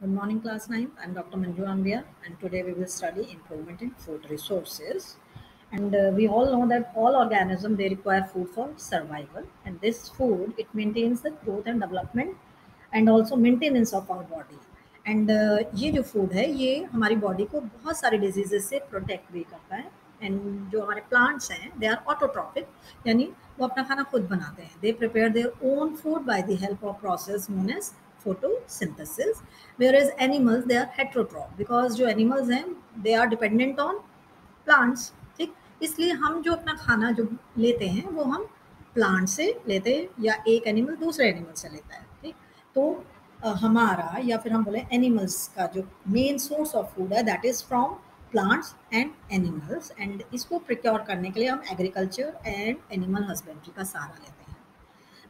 Good morning, class 9. I'm Dr. Manju Ambia, and today we will study improvement in food resources. And we all know that all organisms they require food for survival, and this food it maintains the growth and development, and also maintenance of our body. And ये जो food है ये हमारी body को बहुत सारे diseases से protect भी करता है. एंड जो हमारे प्लांट्स हैं दे आर ऑटोट्रॉपिक, यानी वो अपना खाना खुद बनाते हैं. They prepare their own food by the help of process known as photosynthesis, whereas animals they are heterotroph because जो animals हैं they are dependent on plants. ठीक, इसलिए हम जो अपना खाना जो लेते हैं वो हम प्लांट से लेते हैं या एक एनिमल दूसरे एनिमल से लेता है. ठीक, तो हमारा या फिर हम बोले एनिमल्स का जो मेन सोर्स ऑफ फूड है that is from plants and animals, and इसको प्रिक्योर करने के लिए हम एग्रीकल्चर एंड एनिमल हस्बेंड्री का सहारा लेते हैं.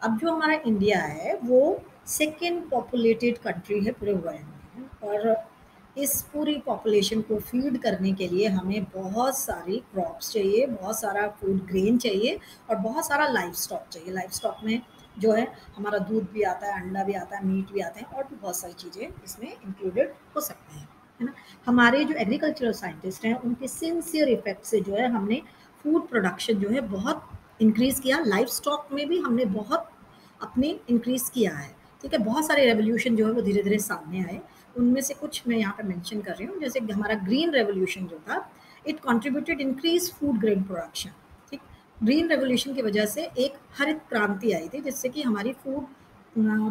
अब जो हमारा इंडिया है वो सेकेंड पॉपुलेटेड कंट्री है पूरे वर्ल्ड में, और इस पूरी पॉपुलेशन को फीड करने के लिए हमें बहुत सारी क्रॉप्स चाहिए, बहुत सारा फूड ग्रेन चाहिए और बहुत सारा लाइफ स्टॉक चाहिए. लाइफ स्टॉक में जो है हमारा दूध भी आता है, अंडा भी आता है, मीट भी आते हैं और भी बहुत सारी चीज़ें इसमें इंक्लूडेड हो सकते हैं, है ना. हमारे जो एग्रीकल्चरल साइंटिस्ट हैं उनके सिंसियर इफेक्ट से जो है हमने फूड प्रोडक्शन जो है बहुत इंक्रीज़ किया. लाइफ स्टॉक में भी हमने बहुत अपने इंक्रीज़ किया है. ठीक है, बहुत सारे रेवोल्यूशन जो है वो धीरे धीरे सामने आए. उनमें से कुछ मैं यहाँ पे मेंशन कर रही हूँ. जैसे हमारा ग्रीन रेवोल्यूशन जो था it contributed increase food grain production. ठीक, ग्रीन रेवोल्यूशन की वजह से एक हरित क्रांति आई थी जिससे कि हमारी फूड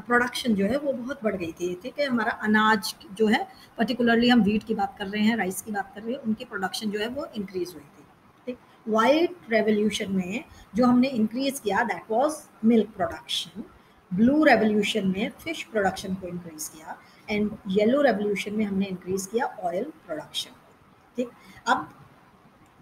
प्रोडक्शन जो है वो बहुत बढ़ गई थी. ठीक है, हमारा अनाज जो है पर्टिकुलरली हम वीट की बात कर रहे हैं, राइस की बात कर रहे हैं, उनकी प्रोडक्शन जो है वो इंक्रीज हुई थी. ठीक, वाइट रेवोल्यूशन में जो हमने इंक्रीज किया that was milk production. Blue revolution में फिश प्रोडक्शन को इंक्रीज किया, एंड येलो रेवोल्यूशन में हमने इंक्रीज किया ऑयल प्रोडक्शन. ठीक, अब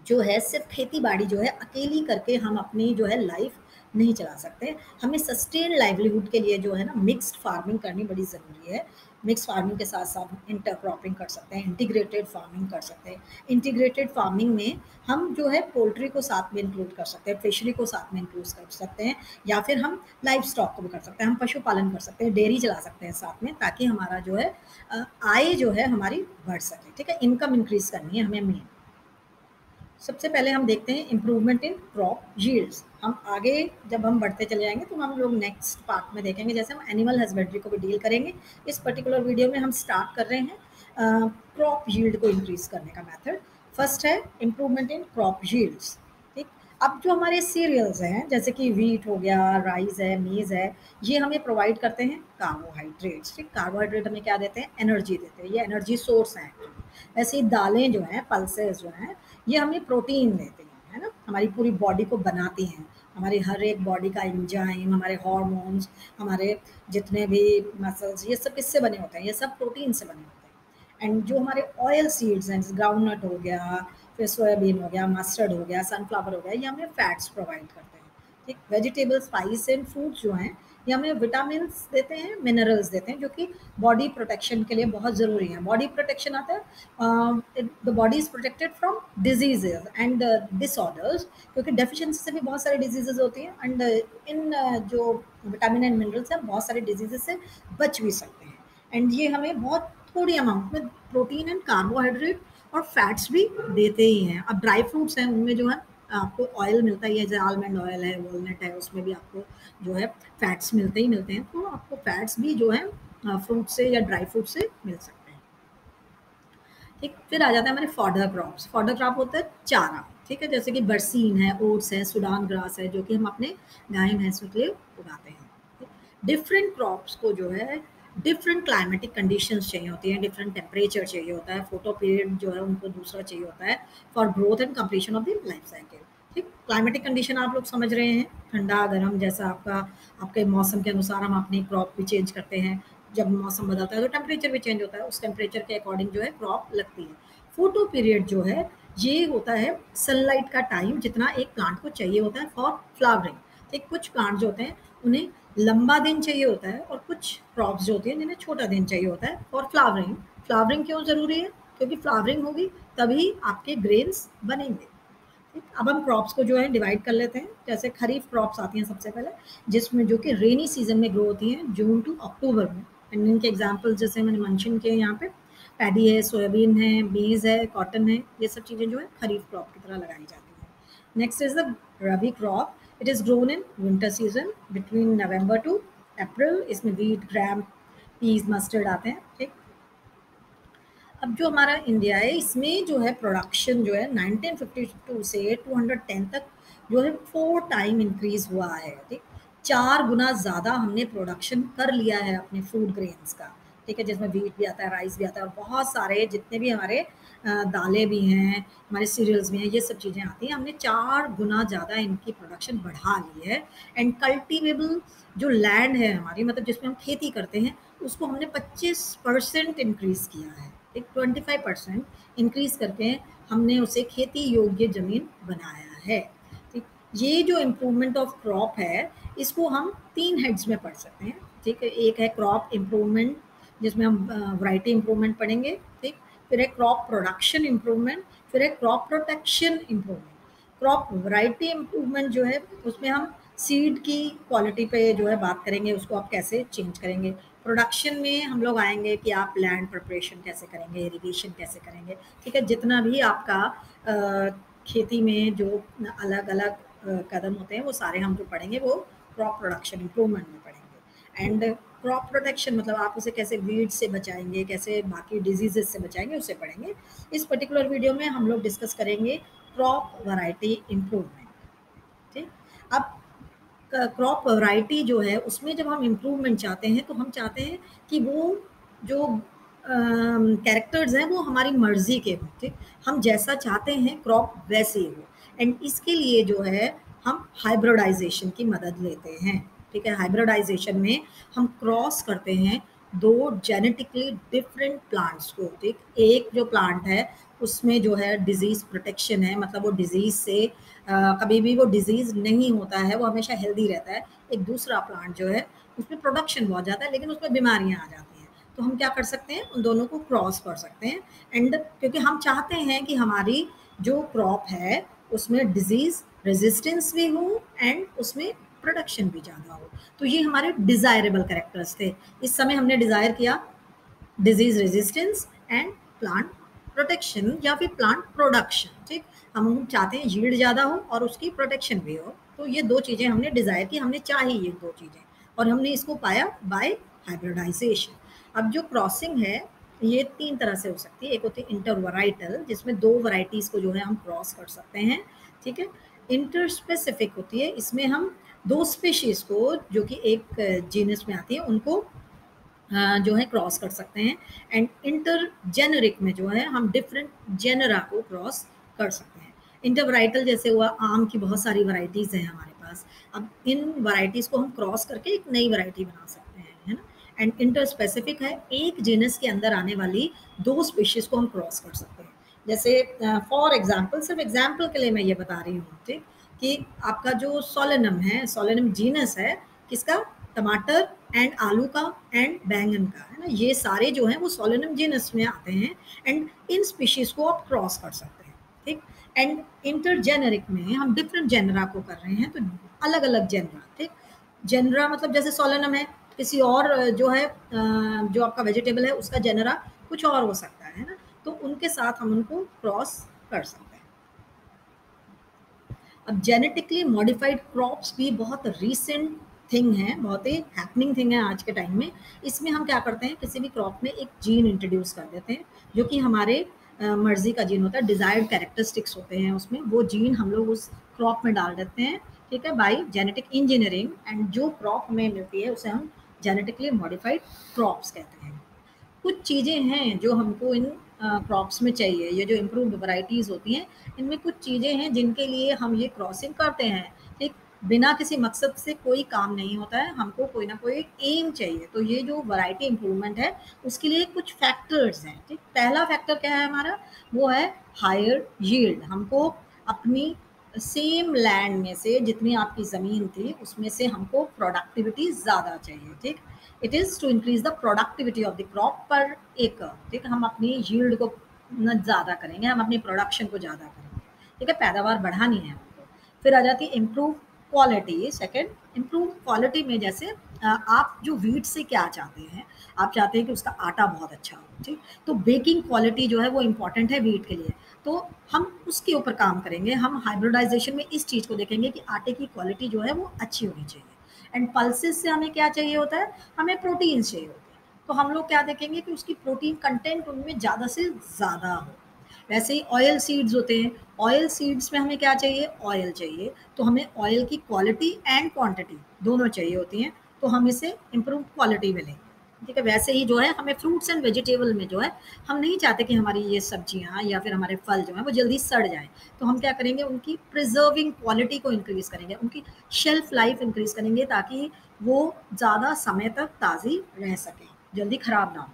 जो है सिर्फ खेती बाड़ी जो है अकेली करके हम अपनी जो है लाइफ नहीं चला सकते. हमें सस्टेन लाइवलीहुड के लिए जो है ना मिक्स्ड फार्मिंग करनी बड़ी ज़रूरी है. मिक्स फार्मिंग के साथ साथ इंटरक्रॉपिंग कर सकते हैं, इंटीग्रेटेड फार्मिंग कर सकते हैं. इंटीग्रेटेड फार्मिंग में हम जो है पोल्ट्री को साथ में इंक्लूड कर सकते हैं, फिशरी को साथ में इंक्लूड कर सकते हैं, या फिर हम लाइफ स्टॉक को भी कर सकते हैं, हम पशुपालन कर सकते हैं, डेयरी चला सकते हैं साथ में, ताकि हमारा जो है आय जो है हमारी बढ़ सके. ठीक है, इनकम इंक्रीज करनी है हमें मेन. सबसे पहले हम देखते हैं इम्प्रूवमेंट इन क्रॉप यील्ड्स. हम आगे जब हम बढ़ते चले जाएंगे तो हम लोग नेक्स्ट पार्ट में देखेंगे. जैसे हम एनिमल हस्बेंड्री को भी डील करेंगे, इस पर्टिकुलर वीडियो में हम स्टार्ट कर रहे हैं क्रॉप यील्ड को इंक्रीज करने का मेथड. फर्स्ट है इम्प्रूवमेंट इन क्रॉप यील्ड्स. ठीक, अब जो हमारे सीरियल्स हैं जैसे कि वीट हो गया, राइस है, मेज है, ये हमें प्रोवाइड करते हैं कार्बोहाइड्रेट्स. ठीक, कार्बोहाइड्रेट हमें क्या देते हैं, एनर्जी देते हैं, ये एनर्जी सोर्स हैं. ऐसे ही दालें जो हैं, पल्सेस जो हैं, ये हमें प्रोटीन देते हैं, है ना, हमारी पूरी बॉडी को बनाती हैं. हमारी हर एक बॉडी का एंजाइम, हमारे हार्मोन्स, हमारे जितने भी मसल्स, ये सब किससे बने होते हैं, ये सब प्रोटीन से बने होते हैं. एंड जो हमारे ऑयल सीड्स हैं, ग्राउंडनट हो गया, फिर सोयाबीन हो गया, मस्टर्ड हो गया, सनफ्लावर हो गया, ये हमें फैट्स प्रोवाइड करते हैं. ठीक, वेजिटेबल, स्पाइस एंड फ्रूट्स जो हैं ये हमें विटामिन देते हैं, मिनरल्स देते हैं, जो कि बॉडी प्रोटेक्शन के लिए बहुत ज़रूरी है. बॉडी प्रोटेक्शन आता है the body is protected from diseases and disorders, क्योंकि डेफिशिएंसी से भी बहुत सारी डिजीजेज होती हैं. एंड इन जो विटामिन एंड मिनरल्स हैं बहुत सारे डिजीजेज से बच भी सकते हैं. एंड ये हमें बहुत थोड़ी अमाउंट में प्रोटीन एंड कार्बोहाइड्रेट और फैट्स भी देते ही हैं. अब ड्राई फ्रूट्स हैं उनमें जो है आपको ऑयल मिलता ही है, जैसे आलमंड ऑयल है, वॉलनट है, उसमें भी आपको जो है फैट्स मिलते ही मिलते हैं. तो आपको फैट्स भी जो है फ्रूट से या ड्राई फ्रूट से मिल सकते हैं. ठीक, फिर आ जाता है हमारे फॉडर क्रॉप्स. फॉडर क्रॉप होता है चारा. ठीक है, जैसे कि बरसीन है, ओट्स है, सूडान ग्रास है, जो कि हम अपने गाय भैंसों के लिए उगाते हैं. डिफरेंट क्रॉप्स को जो है डिफरेंट क्लाइमेटिक कंडीशंस चाहिए होती हैं, डिफरेंट टेम्परेचर चाहिए होता है, फोटो पीरियड जो है उनको दूसरा चाहिए होता है for growth and completion of the life cycle. ठीक, क्लाइमेटिक कंडीशन आप लोग समझ रहे हैं, ठंडा गर्म, जैसा आपके मौसम के अनुसार हम अपनी क्रॉप भी चेंज करते हैं. जब मौसम बदलता है तो टेम्परेचर भी चेंज होता है, उस टेम्परेचर के अकॉर्डिंग जो है क्रॉप लगती है. फोटो पीरियड जो है ये होता है सनलाइट का टाइम जितना एक प्लांट को चाहिए होता है फॉर फ्लावरिंग. ठीक, कुछ प्लांट जो होते हैं उन्हें लंबा दिन चाहिए होता है और कुछ क्रॉप्स जो होती हैं जिन्हें छोटा दिन चाहिए होता है फॉर फ्लावरिंग. फ्लावरिंग क्यों ज़रूरी है, क्योंकि फ्लावरिंग होगी तभी आपके ग्रेन्स बनेंगे. ठीक, अब हम क्रॉप्स को जो है डिवाइड कर लेते हैं. जैसे खरीफ क्रॉप्स आती हैं सबसे पहले, जिसमें जो कि रेनी सीजन में ग्रो होती हैं जून टू अक्टूबर में. एंड इनके एग्जाम्पल्स जैसे मैंने मेंशन किए यहाँ पे, पैडी है, सोयाबीन है, बीज है, कॉटन है, ये सब चीज़ें जो है खरीफ क्रॉप की तरह लगाई जाती हैं. Next is the rabi crop. It is grown in winter season between November to April. इसमें वीट, ग्राम, पीज, मस्टर्ड आते हैं. ठीक. अब जो हमारा इंडिया है इसमें जो है प्रोडक्शन जो है 1952 से 210 तक जो है 4 टाइम इंक्रीज हुआ है. ठीक. 4 गुना ज़्यादा हमने प्रोडक्शन कर लिया है अपने फूड ग्रेन्स का. ठीक है, जिसमें वीट भी आता है, राइस भी आता है, और बहुत सारे जितने भी हमारे दालें भी हैं, हमारे सीरियल्स भी हैं, ये सब चीज़ें आती हैं. हमने 4 गुना ज़्यादा इनकी प्रोडक्शन बढ़ा ली है. एंड कल्टिवेबल जो लैंड है हमारी, मतलब जिसमें हम खेती करते हैं, उसको हमने 25% इंक्रीज किया है. एक 25% इंक्रीज करके हमने उसे खेती योग्य ज़मीन बनाया है. ठीक. ये जो इम्प्रूवमेंट ऑफ क्रॉप है इसको हम 3 हेड्स में पढ़ सकते हैं. ठीक है, एक है क्रॉप इम्प्रूवमेंट जिसमें हम वैरायटी इम्प्रूवमेंट पढ़ेंगे. ठीक. फिर है क्रॉप प्रोडक्शन इम्प्रूवमेंट, फिर है crop protection improvement. Crop variety improvement जो है उसमें हम सीड की क्वालिटी पे जो है बात करेंगे, उसको आप कैसे चेंज करेंगे. प्रोडक्शन में हम लोग आएंगे कि आप लैंड प्रिपरेशन कैसे करेंगे, इरिगेशन कैसे करेंगे. ठीक है, जितना भी आपका खेती में जो अलग अलग कदम होते हैं वो सारे हम जो पढ़ेंगे वो क्रॉप प्रोडक्शन इम्प्रूवमेंट में पढ़ेंगे. एंड क्रॉप प्रोटेक्शन मतलब आप उसे कैसे वीड से बचाएंगे, कैसे बाकी डिजीजेस से बचाएंगे, उसे पढ़ेंगे. इस पर्टिकुलर वीडियो में हम लोग डिस्कस करेंगे क्रॉप वैरायटी इम्प्रूवमेंट. ठीक. अब क्रॉप वैरायटी जो है उसमें जब हम इम्प्रूवमेंट चाहते हैं तो हम चाहते हैं कि वो जो कैरेक्टर्स हैं वो हमारी मर्जी के हों. ठीक. हम जैसा चाहते हैं क्रॉप वैसे ही हो. एंड इसके लिए जो है हम हाइब्रिडाइजेशन की मदद लेते हैं. ठीक है, हाइब्रिडाइजेशन में हम क्रॉस करते हैं 2 जेनेटिकली डिफरेंट प्लांट्स को. ठीक. एक जो प्लांट है उसमें जो है डिजीज प्रोटेक्शन है, मतलब वो डिजीज से कभी भी वो डिजीज नहीं होता है, वो हमेशा हेल्दी रहता है. एक दूसरा प्लांट जो है उसमें प्रोडक्शन बहुत ज़्यादा है लेकिन उसमें बीमारियां आ जाती हैं. तो हम क्या कर सकते हैं, उन दोनों को क्रॉस कर सकते हैं. एंड क्योंकि हम चाहते हैं कि हमारी जो क्रॉप है उसमें डिजीज रेजिस्टेंस भी हो एंड उसमें प्रोडक्शन भी ज़्यादा हो. तो ये हमारे डिजायरेबल कैरेक्टर्स थे. इस समय हमने डिजायर किया disease resistance and plant protection या फिर प्लांट प्रोडक्शन. ठीक. हम चाहते हैं यील्ड ज़्यादा हो और उसकी प्रोटेक्शन भी हो. तो ये 2 चीज़ें हमने डिज़ायर की, हमने चाही ये 2 चीज़ें, और हमने इसको पाया बाय हाइब्रिडाइजेशन. अब जो क्रॉसिंग है ये 3 तरह से हो सकती है. एक होती है इंटरवराइटल, जिसमें 2 वैरायटीज़ को जो है हम क्रॉस कर सकते हैं. ठीक है. इंटर स्पेसिफिक होती है, इसमें हम 2 स्पीशीज़ को जो कि एक जीनस में आती है उनको जो है क्रॉस कर सकते हैं. एंड इंटर जेनरिक में जो है हम डिफरेंट जेनरा को क्रॉस कर सकते हैं. इंटरवराइटल जैसे हुआ, आम की बहुत सारी वैरायटीज़ हैं हमारे पास. अब इन वैरायटीज़ को हम क्रॉस करके एक नई वैरायटी बना सकते हैं, है ना. एंड इंटर स्पेसिफिक है, एक जीनस के अंदर आने वाली 2 स्पीशीज़ को हम क्रॉस कर सकते हैं. जैसे फॉर एग्जाम्पल, सिर्फ एग्जाम्पल के लिए मैं ये बता रही हूँ. ठीक. कि आपका जो सोलेनम है, सोलेनम जीनस है किसका, टमाटर एंड आलू का एंड बैंगन का, है ना. ये सारे जो हैं वो सोलेनम जीनस में आते हैं. एंड इन स्पीशीज को आप क्रॉस कर सकते हैं. ठीक. एंड इंटरजेनरिक में हम डिफरेंट जेनरा को कर रहे हैं, तो अलग अलग जेनरा. ठीक. जेनरा मतलब जैसे सोलेनम है, किसी और जो है जो आपका वेजिटेबल है उसका जेनरा कुछ और हो सकता है ना. तो उनके साथ हम उनको क्रॉस कर सकते हैं. अब जेनेटिकली मॉडिफाइड क्रॉप्स भी बहुत रीसेंट थिंग है, बहुत ही हैपनिंग थिंग है आज के टाइम में. इसमें हम क्या करते हैं, किसी भी क्रॉप में एक जीन इंट्रोड्यूस कर देते हैं जो कि हमारे मर्जी का जीन होता है. डिजायर्ड कैरेक्टरिस्टिक्स होते हैं उसमें, वो जीन हम लोग उस क्रॉप में डाल देते हैं. ठीक है, बाई जेनेटिक इंजीनियरिंग. एंड जो क्रॉप हमें मिलती है उसे हम जेनेटिकली मॉडिफाइड क्रॉप्स कहते हैं. कुछ चीज़ें हैं जो हमको इन क्रॉप्स में चाहिए. ये जो इम्प्रूव्ड वैरायटीज़ होती हैं इनमें कुछ चीज़ें हैं जिनके लिए हम ये क्रॉसिंग करते हैं. ठीक. बिना किसी मकसद से कोई काम नहीं होता है, हमको कोई ना कोई एम चाहिए. तो ये जो वैरायटी इम्प्रूवमेंट है उसके लिए कुछ फैक्टर्स हैं. ठीक. पहला फैक्टर क्या है हमारा, वो है हायर यील्ड. हमको अपनी सेम लैंड में से जितनी आपकी ज़मीन थी उसमें से हमको प्रोडक्टिविटी ज़्यादा चाहिए. ठीक. It is to increase the productivity of the crop per acre. ठीक है, हम अपनी यील्ड को न ज़्यादा करेंगे, हम अपनी प्रोडक्शन को ज़्यादा करेंगे. ठीक है, पैदावार बढ़ानी है हमको. फिर आ जाती है improve quality. Second, improve quality में जैसे आप जो व्हीट से क्या चाहते हैं, आप चाहते हैं कि उसका आटा बहुत अच्छा हो, ठीक? तो बेकिंग क्वालिटी जो है वो इम्पॉर्टेंट है व्हीट के लिए। तो हम उसके ऊपर काम करेंगे, हम हाइब्रिडाइजेशन में इस चीज़ को देखेंगे कि आटे की क्वालिटी जो है वो अच्छी होनी चाहिए। एंड पल्सेस से हमें क्या चाहिए होता है, हमें प्रोटीन चाहिए होते हैं। तो हम लोग क्या देखेंगे कि उसकी प्रोटीन कंटेंट उनमें ज़्यादा से ज़्यादा हो। वैसे ही ऑयल सीड्स होते हैं, ऑयल सीड्स में हमें क्या चाहिए, ऑयल चाहिए। तो हमें ऑयल की क्वालिटी एंड क्वांटिटी दोनों चाहिए होती हैं, तो हम इसे इम्प्रूव क्वालिटी में लेंगे, ठीक है। वैसे ही जो है हमें फ्रूट्स एंड वेजिटेबल में जो है, हम नहीं चाहते कि हमारी ये सब्जियां या फिर हमारे फल जो है वो जल्दी सड़ जाएं। तो हम क्या करेंगे, उनकी प्रिजर्विंग क्वालिटी को इंक्रीज करेंगे, उनकी शेल्फ लाइफ इंक्रीज करेंगे, ताकि वो ज़्यादा समय तक ताज़ी रह सके, जल्दी खराब ना हो।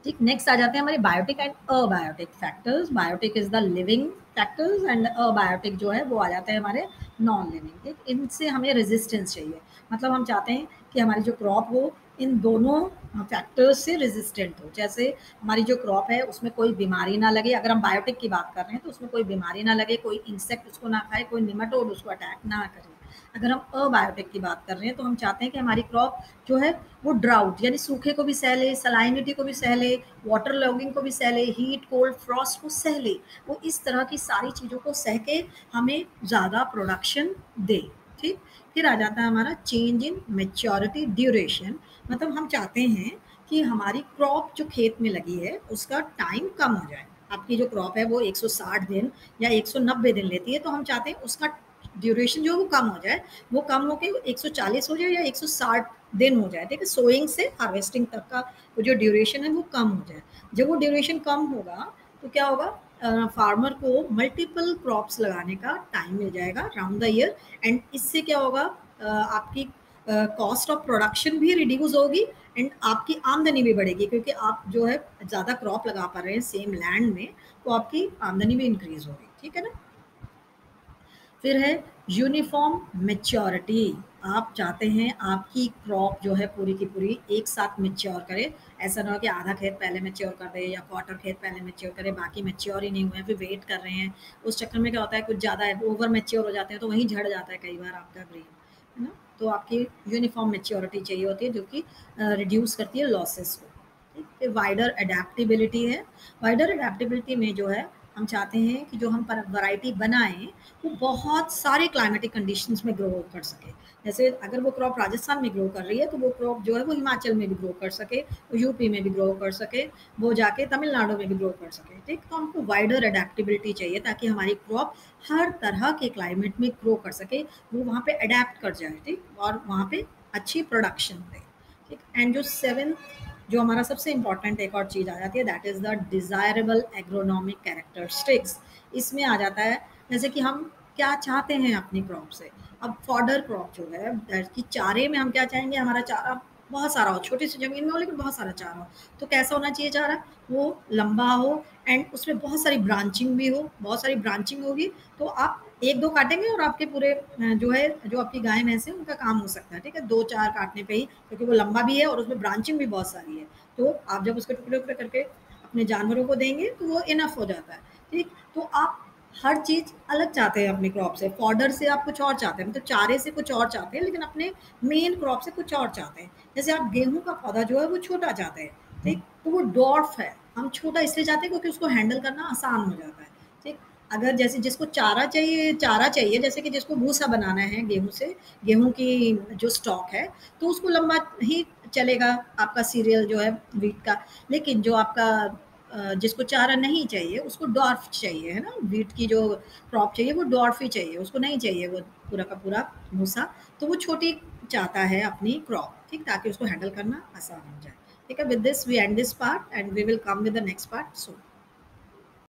ठीक, नेक्स्ट आ जाते हैं हमारे biotic and abiotic factors. Biotic is the living factors and abiotic जो है वो आ जाते हैं हमारे नॉन लिविंग। ठीक, इनसे हमें रेजिस्टेंस चाहिए, मतलब हम चाहते हैं कि हमारी जो क्रॉप हो इन दोनों फैक्टर्स से रेजिस्टेंट हो। जैसे हमारी जो क्रॉप है उसमें कोई बीमारी ना लगे, अगर हम बायोटिक की बात कर रहे हैं तो उसमें कोई बीमारी ना लगे, कोई इंसेक्ट उसको ना खाए, कोई निमेटोड उसको अटैक ना करे। अगर हम अबायोटिक की बात कर रहे हैं तो हम चाहते हैं कि हमारी क्रॉप जो है वो ड्राउट यानी सूखे को भी सह ले, सलाइनिटी को भी सह ले, वाटर लॉगिंग को भी सह ले, हीट कोल्ड फ्रॉस्ट को सह ले। वो इस तरह की सारी चीज़ों को सह के हमें ज़्यादा प्रोडक्शन दे। ठीक, फिर आ जाता है हमारा चेंज इन मेच्योरिटी ड्यूरेशन। मतलब हम चाहते हैं कि हमारी क्रॉप जो खेत में लगी है उसका टाइम कम हो जाए। आपकी जो क्रॉप है वो 160 दिन या 190 दिन लेती है, तो हम चाहते हैं उसका ड्यूरेशन जो है वो कम हो जाए, वो कम होके 140 हो जाए या 160 दिन हो जाए। ठीक है, सोइंग से हार्वेस्टिंग तक का वो जो ड्यूरेशन है वो कम हो जाए। जब वो ड्यूरेशन कम होगा तो क्या होगा, फार्मर को मल्टीपल क्रॉप्स लगाने का टाइम मिल जाएगा राउंड द ईयर। एंड इससे क्या होगा, आपकी कॉस्ट ऑफ प्रोडक्शन भी रिड्यूस होगी एंड आपकी आमदनी भी बढ़ेगी, क्योंकि आप जो है ज़्यादा क्रॉप लगा पा रहे हैं सेम लैंड में, तो आपकी आमदनी भी इंक्रीज होगी। ठीक है ना। फिर है यूनिफॉर्म मैच्योरिटी। आप चाहते हैं आपकी क्रॉप जो है पूरी की पूरी एक साथ मैच्योर करे। ऐसा ना हो कि आधा खेत पहले मैच्योर कर दे या क्वार्टर खेत पहले मैच्योर करे, बाकी मैच्योर ही नहीं हुए हैं, फिर वेट कर रहे हैं। उस चक्कर में क्या होता है, कुछ ज़्यादा ओवर मैच्योर हो जाते हैं तो वहीं झड़ जाता है कई बार आपका ग्रेन, है ना। तो आपकी यूनिफॉर्म मैच्योरिटी चाहिए होती है जो कि रिड्यूस करती है लॉसेस को। ठीक, फिर वाइडर अडेप्टेबिलिटी है। वाइडर अडेप्टेबिलिटी में जो है हम चाहते हैं कि जो हम वैरायटी बनाएं वो बहुत सारे क्लाइमेटिक कंडीशंस में ग्रो कर सके। जैसे अगर वो क्रॉप राजस्थान में ग्रो कर रही है तो वो क्रॉप जो है वो हिमाचल में भी ग्रो कर सके, वो यूपी में भी ग्रो कर सके, वो जाके तमिलनाडु में भी ग्रो कर सके। ठीक, तो हमको वाइडर अडेप्टेबिलिटी चाहिए ताकि हमारी क्रॉप हर तरह के क्लाइमेट में ग्रो कर सके, वो वहाँ पे अडेप्ट कर जाए। ठीक, और वहाँ पे अच्छी प्रोडक्शन दे। ठीक, एंड जो सेवन जो हमारा सबसे इंपॉर्टेंट एक और चीज़ आ जाती है, that is the desirable agronomic characteristics. इसमें आ जाता है जैसे कि हम क्या चाहते हैं अपनी क्रॉप से। अब फॉडर क्रॉप जो है दैट कि चारे में हम क्या चाहेंगे, हमारा चारा बहुत सारा हो, छोटी सी ज़मीन में हो लेकिन बहुत सारा चारा हो। तो कैसा होना चाहिए चारा, वो लंबा हो एंड उसमें बहुत सारी ब्रांचिंग भी हो। बहुत सारी ब्रांचिंग होगी तो आप एक दो काटेंगे और आपके पूरे जो है जो आपकी गाय भैंस है उनका काम हो सकता है। ठीक है, दो चार काटने पे ही, क्योंकि वो लंबा भी है और उसमें ब्रांचिंग भी बहुत सारी है। तो आप जब उसके टुकड़े टुकड़े करके अपने जानवरों को देंगे तो वो इनफ हो जाता है। ठीक, तो आप हर चीज़ अलग चाहते हैं अपनी क्रॉप से। फॉडर से आप कुछ और चाहते हैं, मतलब चारे से कुछ और चाहते हैं, लेकिन अपने मेन क्रॉप से कुछ और चाहते हैं। जैसे आप गेहूं का पौधा जो है वो छोटा चाहते हैं। ठीक, तो वो डॉर्फ है, हम छोटा इसलिए चाहते हैं क्योंकि उसको हैंडल करना आसान हो जाता है। ठीक, अगर जैसे जिसको चारा चाहिए, जैसे कि जिसको भूसा बनाना है गेहूं से, गेहूं की जो स्टॉक है, तो उसको लंबा ही चलेगा आपका सीरियल जो है व्हीट का। लेकिन जो आपका जिसको चारा नहीं चाहिए उसको डॉर्फ चाहिए, है ना। व्हीट की जो क्रॉप चाहिए वो डॉर्फ ही चाहिए, उसको नहीं चाहिए वो पूरा का पूरा भूसा। तो वो छोटी चाहता है अपनी क्रॉप, ठीक, ताकि उसको हैंडल करना आसान हो जाए। ठीक है, with this we end this part and we will come with the next part soon.